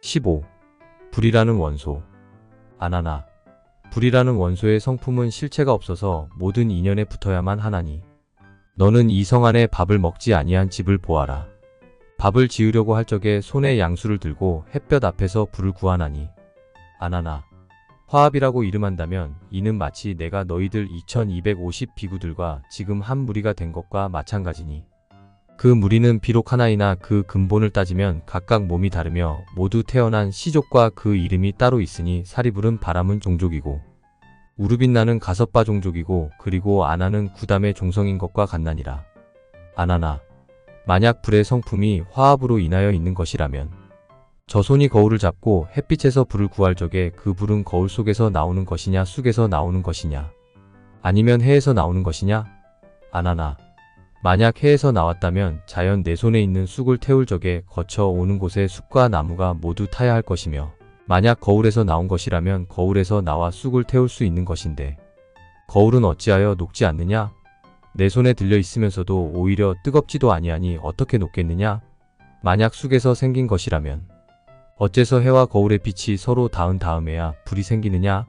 15. 불이라는 원소. 아나나. 불이라는 원소의 성품은 실체가 없어서 모든 인연에 붙어야만 하나니 너는 이 성 안에 밥을 먹지 아니한 집을 보아라. 밥을 지으려고 할 적에 손에 양수를 들고 햇볕 앞에서 불을 구하나니 아나나. 화합이라고 이름한다면 이는 마치 내가 너희들 2250 비구들과 지금 한 무리가 된 것과 마찬가지니 그 무리는 비록 하나이나 그 근본을 따지면 각각 몸이 다르며 모두 태어난 시족과 그 이름이 따로 있으니 사리불은 바람은 종족이고 우르빛나는 가섭바 종족이고 그리고 아나는 구담의 종성인 것과 같나니라. 아나나. 만약 불의 성품이 화합으로 인하여 있는 것이라면 저 손이 거울을 잡고 햇빛에서 불을 구할 적에 그 불은 거울 속에서 나오는 것이냐 쑥에서 나오는 것이냐 아니면 해에서 나오는 것이냐? 아나나. 만약 해에서 나왔다면 자연 내 손에 있는 쑥을 태울 적에 거쳐 오는 곳에 쑥과 나무가 모두 타야 할 것이며 만약 거울에서 나온 것이라면 거울에서 나와 쑥을 태울 수 있는 것인데 거울은 어찌하여 녹지 않느냐? 내 손에 들려 있으면서도 오히려 뜨겁지도 아니하니 어떻게 녹겠느냐? 만약 쑥에서 생긴 것이라면 어째서 해와 거울의 빛이 서로 닿은 다음에야 불이 생기느냐?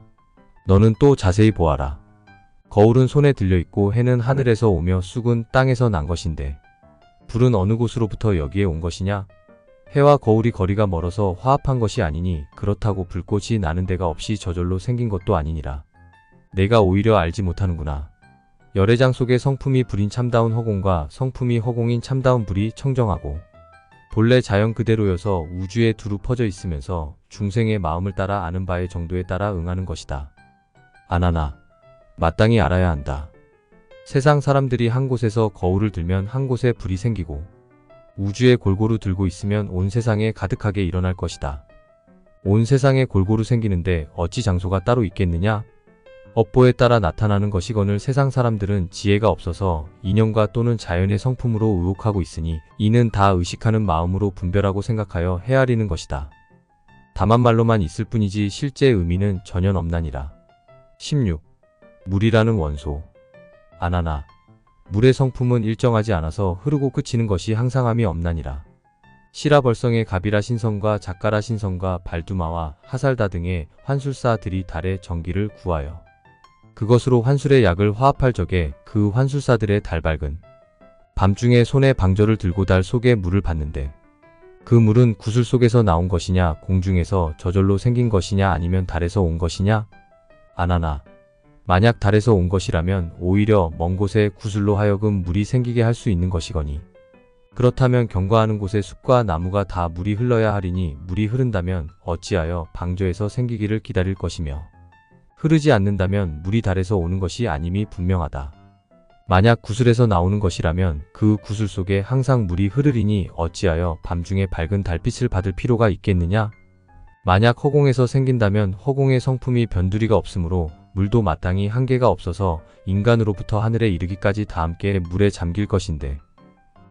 너는 또 자세히 보아라. 거울은 손에 들려있고 해는 하늘에서 오며 쑥은 땅에서 난 것인데 불은 어느 곳으로부터 여기에 온 것이냐? 해와 거울이 거리가 멀어서 화합한 것이 아니니 그렇다고 불꽃이 나는 데가 없이 저절로 생긴 것도 아니니라. 내가 오히려 알지 못하는구나. 열애장 속의 성품이 불인 참다운 허공과 성품이 허공인 참다운 불이 청정하고 본래 자연 그대로여서 우주에 두루 퍼져 있으면서 중생의 마음을 따라 아는 바의 정도에 따라 응하는 것이다. 아나나. 마땅히 알아야 한다. 세상 사람들이 한 곳에서 거울을 들면 한 곳에 불이 생기고 우주에 골고루 들고 있으면 온 세상에 가득하게 일어날 것이다. 온 세상에 골고루 생기는데 어찌 장소가 따로 있겠느냐? 업보에 따라 나타나는 것이거늘 세상 사람들은 지혜가 없어서 인연과 또는 자연의 성품으로 의혹하고 있으니 이는 다 의식하는 마음으로 분별하고 생각하여 헤아리는 것이다. 다만 말로만 있을 뿐이지 실제 의미는 전혀 없나니라. 16. 물이라는 원소. 아나나. 물의 성품은 일정하지 않아서 흐르고 그치는 것이 항상함이 없나니라. 시라벌성의 가비라 신성과 작가라 신성과 발두마와 하살다 등의 환술사들이 달의 전기를 구하여 그것으로 환술의 약을 화합할 적에 그 환술사들의 달 밝은 밤중에 손에 방저를 들고 달 속에 물을 받는데 그 물은 구슬 속에서 나온 것이냐 공중에서 저절로 생긴 것이냐 아니면 달에서 온 것이냐? 아나나. 만약 달에서 온 것이라면 오히려 먼 곳에 구슬로 하여금 물이 생기게 할 수 있는 것이거니 그렇다면 경과하는 곳에 숲과 나무가 다 물이 흘러야 하리니 물이 흐른다면 어찌하여 방저에서 생기기를 기다릴 것이며 흐르지 않는다면 물이 달에서 오는 것이 아님이 분명하다. 만약 구슬에서 나오는 것이라면 그 구슬 속에 항상 물이 흐르리니 어찌하여 밤중에 밝은 달빛을 받을 필요가 있겠느냐? 만약 허공에서 생긴다면 허공의 성품이 변두리가 없으므로 물도 마땅히 한계가 없어서 인간으로부터 하늘에 이르기까지 다 함께 물에 잠길 것인데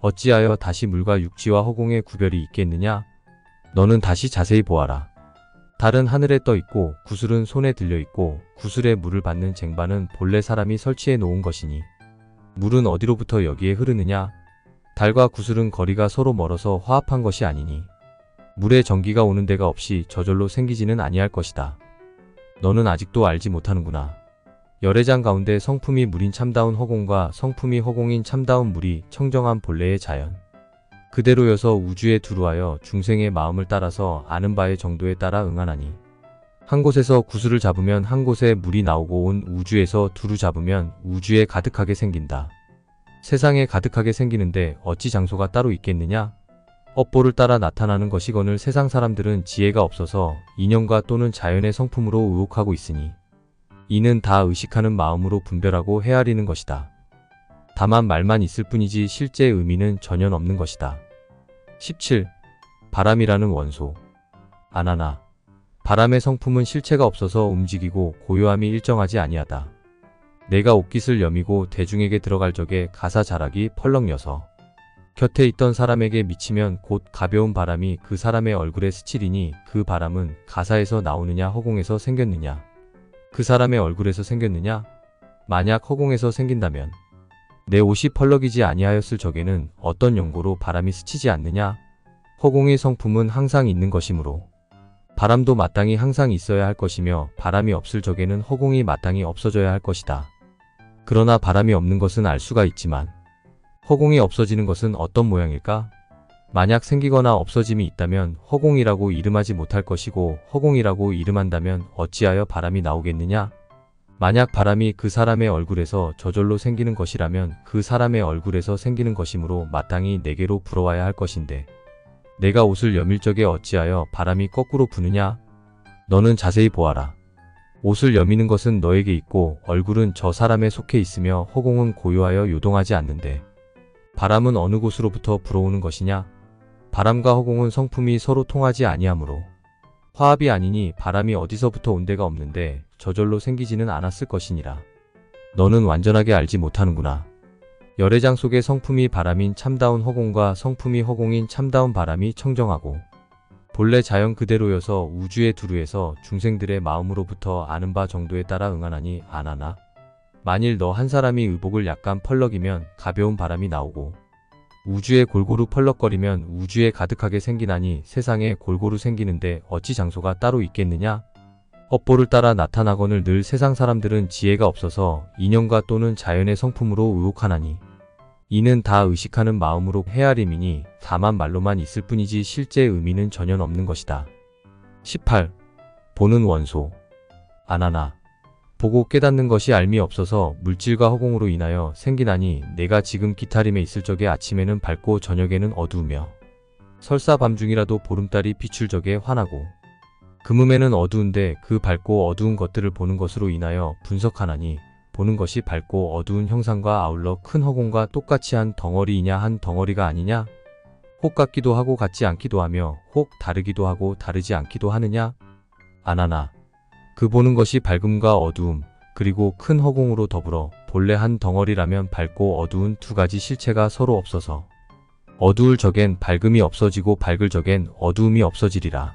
어찌하여 다시 물과 육지와 허공의 구별이 있겠느냐? 너는 다시 자세히 보아라. 달은 하늘에 떠 있고 구슬은 손에 들려 있고 구슬에 물을 받는 쟁반은 본래 사람이 설치해 놓은 것이니 물은 어디로부터 여기에 흐르느냐? 달과 구슬은 거리가 서로 멀어서 화합한 것이 아니니 물에 전기가 오는 데가 없이 저절로 생기지는 아니할 것이다. 너는 아직도 알지 못하는구나. 열애장 가운데 성품이 물인 참다운 허공과 성품이 허공인 참다운 물이 청정한 본래의 자연 그대로여서 우주에 두루하여 중생의 마음을 따라서 아는 바의 정도에 따라 응하나니 한 곳에서 구슬을 잡으면 한 곳에 물이 나오고 온 우주에서 두루 잡으면 우주에 가득하게 생긴다. 세상에 가득하게 생기는데 어찌 장소가 따로 있겠느냐? 업보를 따라 나타나는 것이거늘 세상 사람들은 지혜가 없어서 인연과 또는 자연의 성품으로 의혹하고 있으니 이는 다 의식하는 마음으로 분별하고 헤아리는 것이다. 다만 말만 있을 뿐이지 실제 의미는 전혀 없는 것이다. 17. 바람이라는 원소. 아나나. 바람의 성품은 실체가 없어서 움직이고 고요함이 일정하지 아니하다. 내가 옷깃을 여미고 대중에게 들어갈 적에 가사 자락이 펄럭 여서 곁에 있던 사람에게 미치면 곧 가벼운 바람이 그 사람의 얼굴에 스치리니 그 바람은 가사에서 나오느냐 허공에서 생겼느냐 그 사람의 얼굴에서 생겼느냐? 만약 허공에서 생긴다면 내 옷이 펄럭이지 아니하였을 적에는 어떤 연고로 바람이 스치지 않느냐? 허공의 성품은 항상 있는 것이므로 바람도 마땅히 항상 있어야 할 것이며 바람이 없을 적에는 허공이 마땅히 없어져야 할 것이다. 그러나 바람이 없는 것은 알 수가 있지만 허공이 없어지는 것은 어떤 모양일까? 만약 생기거나 없어짐이 있다면 허공이라고 이름하지 못할 것이고 허공이라고 이름한다면 어찌하여 바람이 나오겠느냐? 만약 바람이 그 사람의 얼굴에서 저절로 생기는 것이라면 그 사람의 얼굴에서 생기는 것이므로 마땅히 내게로 불어와야 할 것인데 내가 옷을 여밀 적에 어찌하여 바람이 거꾸로 부느냐? 너는 자세히 보아라. 옷을 여미는 것은 너에게 있고 얼굴은 저 사람에 속해 있으며 허공은 고요하여 요동하지 않는데 바람은 어느 곳으로부터 불어오는 것이냐? 바람과 허공은 성품이 서로 통하지 아니하므로 화합이 아니니 바람이 어디서부터 온 데가 없는데 저절로 생기지는 않았을 것이니라. 너는 완전하게 알지 못하는구나. 열애장 속의 성품이 바람인 참다운 허공과 성품이 허공인 참다운 바람이 청정하고 본래 자연 그대로여서 우주의 두루에서 중생들의 마음으로부터 아는 바 정도에 따라 응하나니 안하나? 만일 너 한 사람이 의복을 약간 펄럭이면 가벼운 바람이 나오고 우주에 골고루 펄럭거리면 우주에 가득하게 생기나니 세상에 골고루 생기는데 어찌 장소가 따로 있겠느냐? 업보를 따라 나타나거늘 늘 세상 사람들은 지혜가 없어서 인연과 또는 자연의 성품으로 의혹하나니 이는 다 의식하는 마음으로 헤아림이니 다만 말로만 있을 뿐이지 실제 의미는 전혀 없는 것이다. 18. 보는 원소. 안하나. 보고 깨닫는 것이 알미 없어서 물질과 허공으로 인하여 생기나니 내가 지금 기타림에 있을 적에 아침에는 밝고 저녁에는 어두우며 설사 밤중이라도 보름달이 비출 적에 환하고 금음에는 어두운데 그 밝고 어두운 것들을 보는 것으로 인하여 분석하나니 보는 것이 밝고 어두운 형상과 아울러 큰 허공과 똑같이 한 덩어리이냐 한 덩어리가 아니냐? 혹 같기도 하고 같지 않기도 하며 혹 다르기도 하고 다르지 않기도 하느냐? 안하나. 그 보는 것이 밝음과 어두움 그리고 큰 허공으로 더불어 본래 한 덩어리라면 밝고 어두운 두 가지 실체가 서로 없어서 어두울 적엔 밝음이 없어지고 밝을 적엔 어두움이 없어지리라.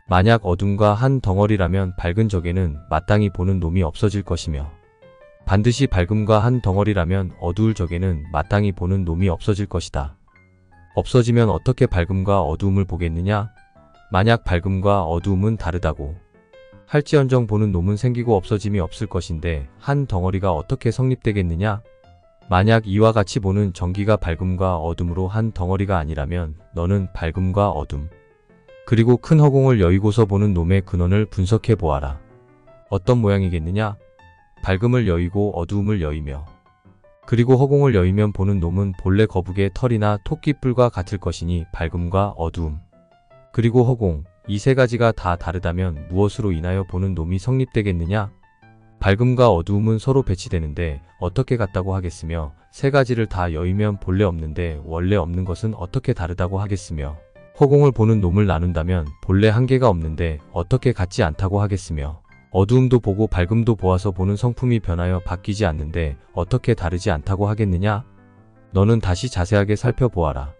만약 어둠과 한 덩어리라면 밝은 적에는 마땅히 보는 놈이 없어질 것이며 반드시 밝음과 한 덩어리라면 어두울 적에는 마땅히 보는 놈이 없어질 것이다. 없어지면 어떻게 밝음과 어두움을 보겠느냐? 만약 밝음과 어두움은 다르다고 할지언정 보는 놈은 생기고 없어짐이 없을 것인데 한 덩어리가 어떻게 성립되겠느냐? 만약 이와 같이 보는 전기가 밝음과 어둠으로 한 덩어리가 아니라면 너는 밝음과 어둠 그리고 큰 허공을 여의고서 보는 놈의 근원을 분석해 보아라. 어떤 모양이겠느냐? 밝음을 여의고 어두움을 여의며 그리고 허공을 여의면 보는 놈은 본래 거북의 털이나 토끼뿔과 같을 것이니 밝음과 어두움 그리고 허공 이 세 가지가 다 다르다면 무엇으로 인하여 보는 놈이 성립되겠느냐? 밝음과 어두움은 서로 배치되는데 어떻게 같다고 하겠으며 세 가지를 다 여의면 본래 없는데 원래 없는 것은 어떻게 다르다고 하겠으며 허공을 보는 놈을 나눈다면 본래 한 개가 없는데 어떻게 같지 않다고 하겠으며 어두움도 보고 밝음도 보아서 보는 성품이 변하여 바뀌지 않는데 어떻게 다르지 않다고 하겠느냐? 너는 다시 자세하게 살펴보아라.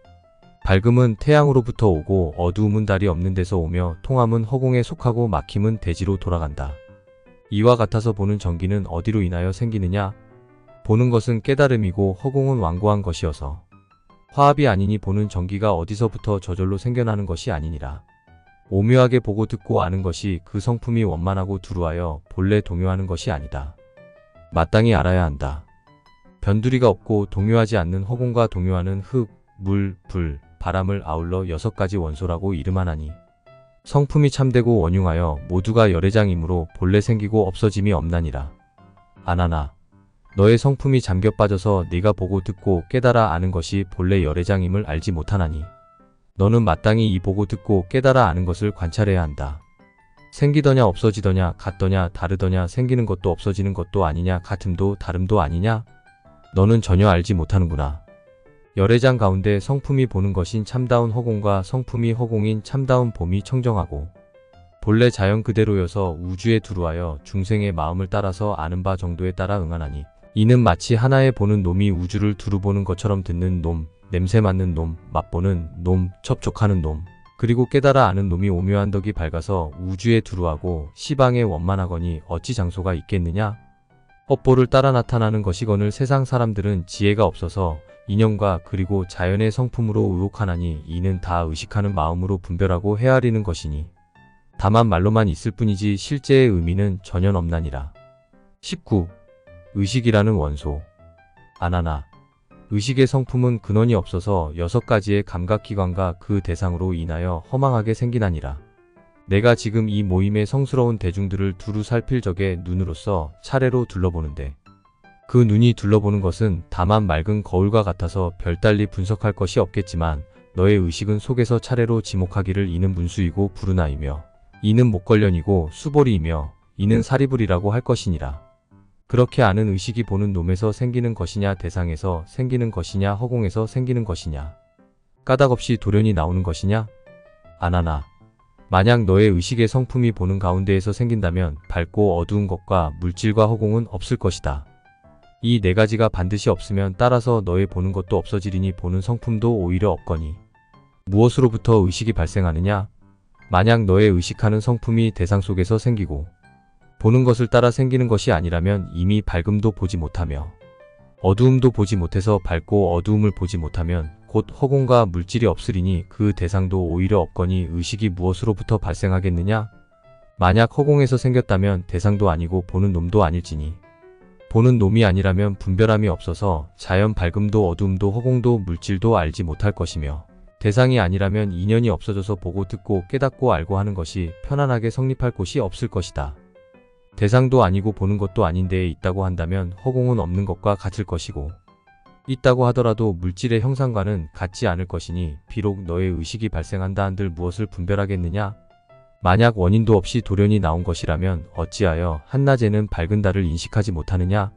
밝음은 태양으로부터 오고 어두움은 달이 없는 데서 오며 통함은 허공에 속하고 막힘은 대지로 돌아간다. 이와 같아서 보는 전기는 어디로 인하여 생기느냐? 보는 것은 깨달음이고 허공은 완고한 것이어서 화합이 아니니 보는 전기가 어디서부터 저절로 생겨나는 것이 아니니라. 오묘하게 보고 듣고 아는 것이 그 성품이 원만하고 두루하여 본래 동요하는 것이 아니다. 마땅히 알아야 한다. 변두리가 없고 동요하지 않는 허공과 동요하는 흙, 물, 불, 바람을 아울러 6가지 원소라고 이름하나니 성품이 참되고 원흉하여 모두가 열애장이므로 본래 생기고 없어짐이 없나니라. 안하나. 너의 성품이 잠겨 빠져서 네가 보고 듣고 깨달아 아는 것이 본래 열애장임을 알지 못하나니 너는 마땅히 이 보고 듣고 깨달아 아는 것을 관찰해야 한다. 생기더냐 없어지더냐 같더냐 다르더냐 생기는 것도 없어지는 것도 아니냐 같음도 다름도 아니냐? 너는 전혀 알지 못하는구나. 열애장 가운데 성품이 보는 것인 참다운 허공과 성품이 허공인 참다운 봄이 청정하고 본래 자연 그대로여서 우주에 두루하여 중생의 마음을 따라서 아는 바 정도에 따라 응하나니 이는 마치 하나의 보는 놈이 우주를 두루 보는 것처럼 듣는 놈, 냄새 맡는 놈, 맛보는 놈, 접촉하는 놈, 그리고 깨달아 아는 놈이 오묘한 덕이 밝아서 우주에 두루하고 시방에 원만하거니 어찌 장소가 있겠느냐? 업보를 따라 나타나는 것이거늘 세상 사람들은 지혜가 없어서 인연과 그리고 자연의 성품으로 의혹하나니 이는 다 의식하는 마음으로 분별하고 헤아리는 것이니 다만 말로만 있을 뿐이지 실제의 의미는 전혀 없나니라. 19. 의식이라는 원소. 아나나. 의식의 성품은 근원이 없어서 6가지의 감각기관과 그 대상으로 인하여 허망하게 생기나니라. 내가 지금 이 모임의 성스러운 대중들을 두루 살필 적에 눈으로써 차례로 둘러보는데 그 눈이 둘러보는 것은 다만 맑은 거울과 같아서 별달리 분석할 것이 없겠지만 너의 의식은 속에서 차례로 지목하기를 이는 문수이고 부르나이며 이는 목걸련이고 수보리이며 이는 사리불이라고 할 것이니라. 그렇게 아는 의식이 보는 놈에서 생기는 것이냐 대상에서 생기는 것이냐 허공에서 생기는 것이냐 까닭없이 돌연히 나오는 것이냐? 아나나. 만약 너의 의식의 성품이 보는 가운데에서 생긴다면 밝고 어두운 것과 물질과 허공은 없을 것이다. 이 4가지가 반드시 없으면 따라서 너의 보는 것도 없어지리니 보는 성품도 오히려 없거니 무엇으로부터 의식이 발생하느냐? 만약 너의 의식하는 성품이 대상 속에서 생기고 보는 것을 따라 생기는 것이 아니라면 이미 밝음도 보지 못하며 어두움도 보지 못해서 밝고 어두움을 보지 못하면 곧 허공과 물질이 없으리니 그 대상도 오히려 없거니 의식이 무엇으로부터 발생하겠느냐? 만약 허공에서 생겼다면 대상도 아니고 보는 놈도 아닐지니 보는 놈이 아니라면 분별함이 없어서 자연 밝음도 어두움도 허공도 물질도 알지 못할 것이며 대상이 아니라면 인연이 없어져서 보고 듣고 깨닫고 알고 하는 것이 편안하게 성립할 곳이 없을 것이다. 대상도 아니고 보는 것도 아닌 데에 있다고 한다면 허공은 없는 것과 같을 것이고 있다고 하더라도 물질의 형상과는 같지 않을 것이니 비록 너의 의식이 발생한다 한들 무엇을 분별하겠느냐? 만약 원인도 없이 돌연히 나온 것이라면 어찌하여 한낮에는 밝은 달을 인식하지 못하느냐?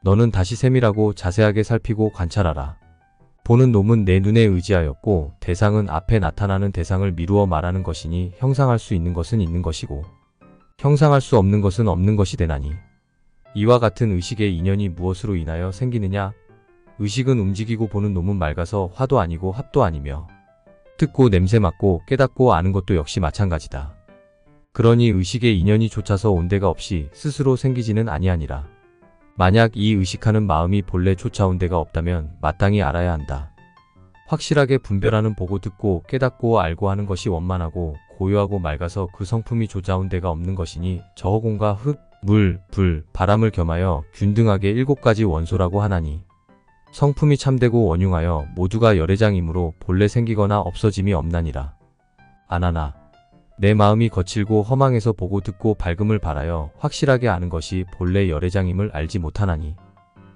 너는 다시 세밀하고 자세하게 살피고 관찰하라. 보는 놈은 내 눈에 의지하였고 대상은 앞에 나타나는 대상을 미루어 말하는 것이니 형상할 수 있는 것은 있는 것이고 형상할 수 없는 것은 없는 것이 되나니 이와 같은 의식의 인연이 무엇으로 인하여 생기느냐? 의식은 움직이고 보는 놈은 맑아서 화도 아니고 합도 아니며 듣고 냄새 맡고 깨닫고 아는 것도 역시 마찬가지다. 그러니 의식의 인연이 쫓아서 온 데가 없이 스스로 생기지는 아니하니라. 만약 이 의식하는 마음이 본래 쫓아온 데가 없다면 마땅히 알아야 한다. 확실하게 분별하는 보고 듣고 깨닫고 알고 하는 것이 원만하고 고요하고 맑아서 그 성품이 쫓아온 데가 없는 것이니 저 허공과 흙, 물, 불, 바람을 겸하여 균등하게 7가지 원소라고 하나니 성품이 참되고 원흉하여 모두가 열애장이므로 본래 생기거나 없어짐이 없나니라. 아나나. 내 마음이 거칠고 허망해서 보고 듣고 밝음을 바라여 확실하게 아는 것이 본래 열애장임을 알지 못하나니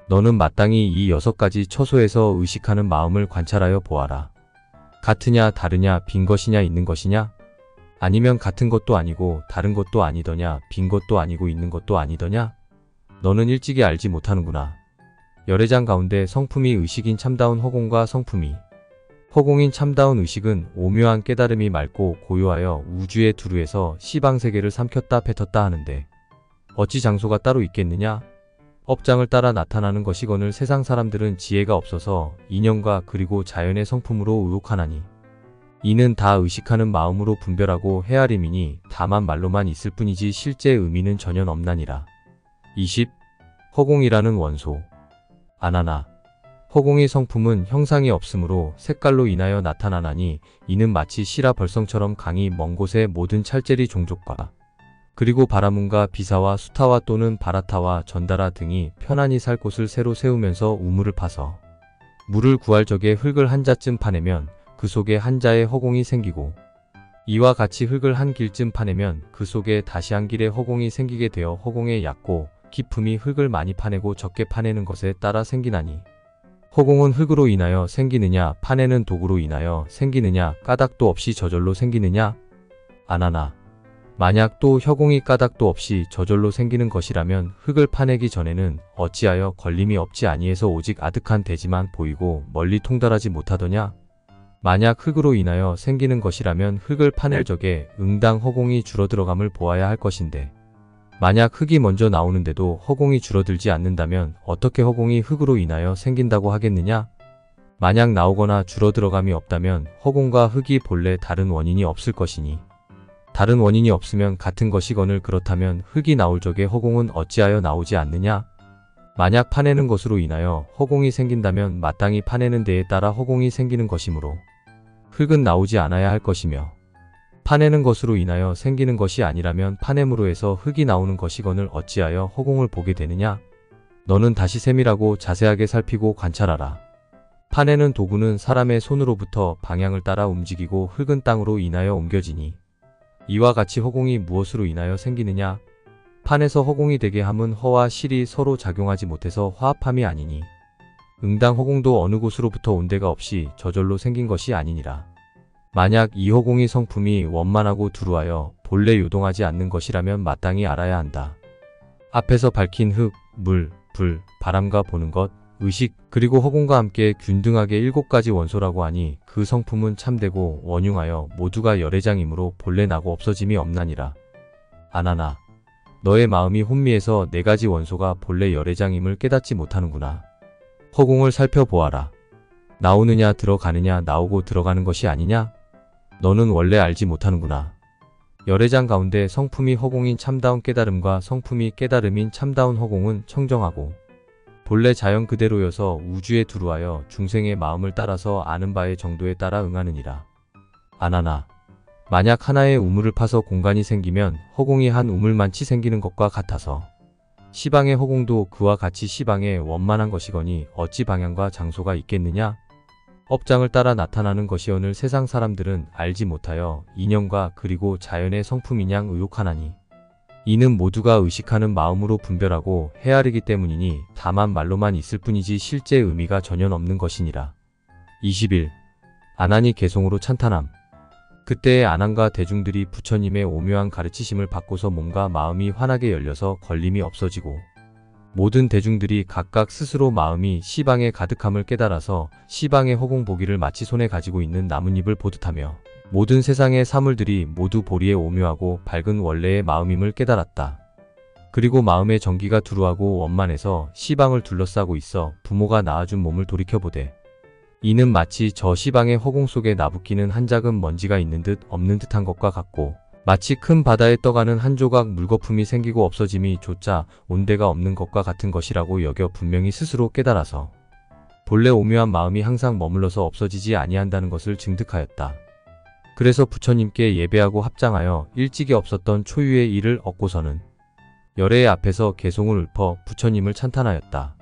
너는 마땅히 이 6가지 처소에서 의식하는 마음을 관찰하여 보아라. 같으냐 다르냐 빈 것이냐 있는 것이냐? 아니면 같은 것도 아니고 다른 것도 아니더냐 빈 것도 아니고 있는 것도 아니더냐? 너는 일찍이 알지 못하는구나. 열애장 가운데 성품이 의식인 참다운 허공과 성품이 허공인 참다운 의식은 오묘한 깨달음이 맑고 고요하여 우주의 두루에서 시방세계를 삼켰다 뱉었다 하는데 어찌 장소가 따로 있겠느냐? 업장을 따라 나타나는 것이거늘 세상 사람들은 지혜가 없어서 인연과 그리고 자연의 성품으로 의혹하나니 이는 다 의식하는 마음으로 분별하고 헤아림이니 다만 말로만 있을 뿐이지 실제 의미는 전혀 없나니라. 20. 허공이라는 원소. 아나나. 허공의 성품은 형상이 없으므로 색깔로 인하여 나타나나니 이는 마치 시라 벌성처럼 강이 먼 곳의 모든 찰제리 종족과 그리고 바라문과 비사와 수타와 또는 바라타와 전다라 등이 편안히 살 곳을 새로 세우면서 우물을 파서 물을 구할 적에 흙을 한 자쯤 파내면 그 속에 한 자의 허공이 생기고 이와 같이 흙을 한 길쯤 파내면 그 속에 다시 한 길의 허공이 생기게 되어 허공의 얕고 깊음이 흙을 많이 파내고 적게 파내는 것에 따라 생기나니 허공은 흙으로 인하여 생기느냐 파내는 도구로 인하여 생기느냐 까닭도 없이 저절로 생기느냐? 아나나. 만약 또 허공이 까닭도 없이 저절로 생기는 것이라면 흙을 파내기 전에는 어찌하여 걸림이 없지 아니해서 오직 아득한 대지만 보이고 멀리 통달하지 못하더냐? 만약 흙으로 인하여 생기는 것이라면 흙을 파낼 적에 응당 허공이 줄어들어감을 보아야 할 것인데 만약 흙이 먼저 나오는데도 허공이 줄어들지 않는다면 어떻게 허공이 흙으로 인하여 생긴다고 하겠느냐? 만약 나오거나 줄어들어감이 없다면 허공과 흙이 본래 다른 원인이 없을 것이니 다른 원인이 없으면 같은 것이거늘 그렇다면 흙이 나올 적에 허공은 어찌하여 나오지 않느냐? 만약 파내는 것으로 인하여 허공이 생긴다면 마땅히 파내는 데에 따라 허공이 생기는 것이므로 흙은 나오지 않아야 할 것이며 파내는 것으로 인하여 생기는 것이 아니라면 파냄으로 해서 흙이 나오는 것이거늘 어찌하여 허공을 보게 되느냐? 너는 다시 세밀하고 자세하게 살피고 관찰하라. 파내는 도구는 사람의 손으로부터 방향을 따라 움직이고 흙은 땅으로 인하여 옮겨지니 이와 같이 허공이 무엇으로 인하여 생기느냐? 판에서 허공이 되게 함은 허와 실이 서로 작용하지 못해서 화합함이 아니니 응당 허공도 어느 곳으로부터 온 데가 없이 저절로 생긴 것이 아니니라. 만약 이 허공이 성품이 원만하고 두루하여 본래 요동하지 않는 것이라면 마땅히 알아야 한다. 앞에서 밝힌 흙, 물, 불, 바람과 보는 것, 의식, 그리고 허공과 함께 균등하게 7가지 원소라고 하니 그 성품은 참되고 원흉하여 모두가 열애장이므로 본래 나고 없어짐이 없나니라. 아나나, 너의 마음이 혼미해서 4가지 원소가 본래 열애장임을 깨닫지 못하는구나. 허공을 살펴보아라. 나오느냐 들어가느냐 나오고 들어가는 것이 아니냐? 너는 원래 알지 못하는구나. 열애장 가운데 성품이 허공인 참다운 깨달음과 성품이 깨달음인 참다운 허공은 청정하고 본래 자연 그대로여서 우주에 두루하여 중생의 마음을 따라서 아는 바의 정도에 따라 응하느니라. 아나나, 만약 하나의 우물을 파서 공간이 생기면 허공이 한 우물만치 생기는 것과 같아서 시방의 허공도 그와 같이 시방에 원만한 것이거니 어찌 방향과 장소가 있겠느냐? 업장을 따라 나타나는 것이오늘 세상 사람들은 알지 못하여 인연과 그리고 자연의 성품이냥 의혹하나니 이는 모두가 의식하는 마음으로 분별하고 헤아리기 때문이니 다만 말로만 있을 뿐이지 실제 의미가 전혀 없는 것이니라. 20일. 아난이 개송으로 찬탄함. 그때의 아난과 대중들이 부처님의 오묘한 가르치심을 받고서 몸과 마음이 환하게 열려서 걸림이 없어지고 모든 대중들이 각각 스스로 마음이 시방에 가득함을 깨달아서 시방의 허공 보기를 마치 손에 가지고 있는 나뭇잎을 보듯하며 모든 세상의 사물들이 모두 보리의 오묘하고 밝은 원래의 마음임을 깨달았다. 그리고 마음의 정기가 두루하고 원만해서 시방을 둘러싸고 있어 부모가 낳아준 몸을 돌이켜보되 이는 마치 저 시방의 허공 속에 나부끼는 한 작은 먼지가 있는 듯 없는 듯한 것과 같고 마치 큰 바다에 떠가는 한 조각 물거품이 생기고 없어짐이 조차 온데가 없는 것과 같은 것이라고 여겨 분명히 스스로 깨달아서 본래 오묘한 마음이 항상 머물러서 없어지지 아니한다는 것을 증득하였다. 그래서 부처님께 예배하고 합장하여 일찍이 없었던 초유의 일을 얻고서는 열애의 앞에서 개송을 읊어 부처님을 찬탄하였다.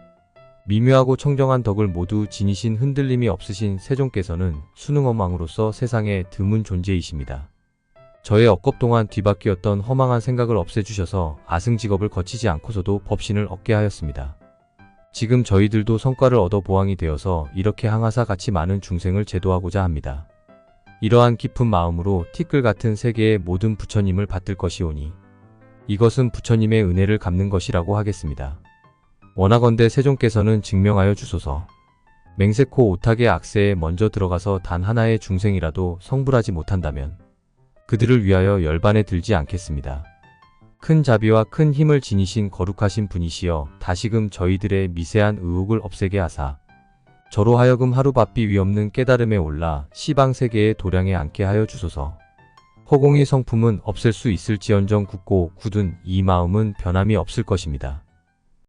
미묘하고 청정한 덕을 모두 지니신 흔들림이 없으신 세종께서는 수능엄왕으로서 세상에 드문 존재이십니다. 저의 억겁 동안 뒤바뀌었던 허망한 생각을 없애주셔서 아승직업을 거치지 않고서도 법신을 얻게 하였습니다. 지금 저희들도 성과를 얻어 보왕이 되어서 이렇게 항아사 같이 많은 중생을 제도하고자 합니다. 이러한 깊은 마음으로 티끌 같은 세계의 모든 부처님을 받들 것이오니 이것은 부처님의 은혜를 갚는 것이라고 하겠습니다. 원하건대 세종께서는 증명하여 주소서. 맹세코 오탁의 악세에 먼저 들어가서 단 하나의 중생이라도 성불하지 못한다면 그들을 위하여 열반에 들지 않겠습니다. 큰 자비와 큰 힘을 지니신 거룩하신 분이시여 다시금 저희들의 미세한 의혹을 없애게 하사 저로 하여금 하루바삐 위없는 깨달음에 올라 시방세계의 도량에 앉게 하여 주소서. 허공의 성품은 없앨 수 있을지언정 굳고 굳은 이 마음은 변함이 없을 것입니다.